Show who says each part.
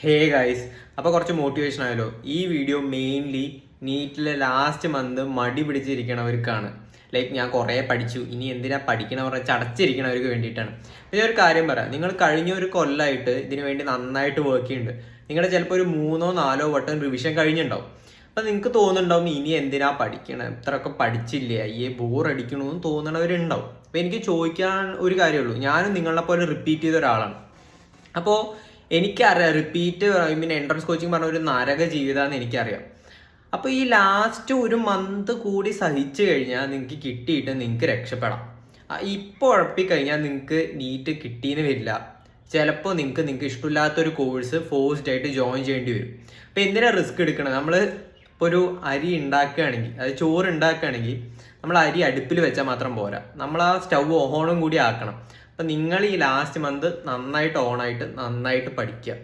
Speaker 1: Hey guys, അപ്പോൾ കുറച്ച് motivation ആയല്ലോ. ഈ വീഡിയോ മെയിൻലി നീറ്റിലെ ലാസ്റ്റ് മന്ത് മടി പിടിച്ചിരിക്കണവർക്കാണ്. ലൈക്ക് ഞാൻ കുറേ പഠിച്ചു, ഇനി എന്തിനാ പഠിക്കണവരെ ചടച്ചിരിക്കണവർക്ക് വേണ്ടിയിട്ടാണ്. ഞാൻ ഒരു കാര്യം പറയാം, നിങ്ങൾ കഴിഞ്ഞ ഒരു കൊല്ലമായിട്ട് ഇതിനു വേണ്ടി നന്നായിട്ട് വർക്ക് ചെയ്യുന്നുണ്ട്. നിങ്ങളുടെ ചിലപ്പോൾ ഒരു 3-4 വട്ടം റിവിഷൻ കഴിഞ്ഞിട്ടുണ്ടാവും. അപ്പം നിങ്ങൾക്ക് തോന്നുന്നുണ്ടാവും ഇനി എന്തിനാ പഠിക്കണം, ഇത്രയൊക്കെ പഠിച്ചില്ലേ, അയ്യേ ബോറടിക്കണമെന്ന് തോന്നണവരുണ്ടാവും. അപ്പം എനിക്ക് ചോദിക്കാൻ ഒരു കാര്യമുള്ളൂ, ഞാനും നിങ്ങളെ പോലെ റിപ്പീറ്റ് ചെയ്ത ഒരാളാണ്. അപ്പോൾ എനിക്കറിയാം റിപ്പീറ്റ് എൻട്രൻസ് കോച്ചിങ് പറഞ്ഞ ഒരു നരക ജീവിതമാണെന്ന് എനിക്കറിയാം. അപ്പോൾ ഈ ലാസ്റ്റ് ഒരു മന്ത് കൂടി സഹിച്ചു കഴിഞ്ഞാൽ നിങ്ങൾക്ക് കിട്ടിയിട്ട് നിങ്ങൾക്ക് രക്ഷപ്പെടാം. ഇപ്പോൾ ഉഴപ്പിക്കഴിഞ്ഞാൽ നിങ്ങൾക്ക് നീറ്റ് കിട്ടിയെന്ന് വരില്ല. ചിലപ്പോൾ നിങ്ങൾക്ക് ഇഷ്ടമില്ലാത്തൊരു കോഴ്സ് ഫോഴ്സ്ഡ് ആയിട്ട് ജോയിൻ ചെയ്യേണ്ടി വരും. അപ്പോൾ എന്തിനാ റിസ്ക് എടുക്കണം? നമ്മൾ ഇപ്പോൾ ഒരു അരി ഉണ്ടാക്കുകയാണെങ്കിൽ, അത് ചോറ് ഉണ്ടാക്കുകയാണെങ്കിൽ നമ്മൾ അരി അടുപ്പിൽ വെച്ചാൽ മാത്രം പോരാ, നമ്മൾ ആ സ്റ്റവ് ഓണും കൂടി ആക്കണം. അപ്പം നിങ്ങൾ ഈ ലാസ്റ്റ് മന്ത് നന്നായിട്ട് ഓണായിട്ട് നന്നായിട്ട് പഠിക്കുക.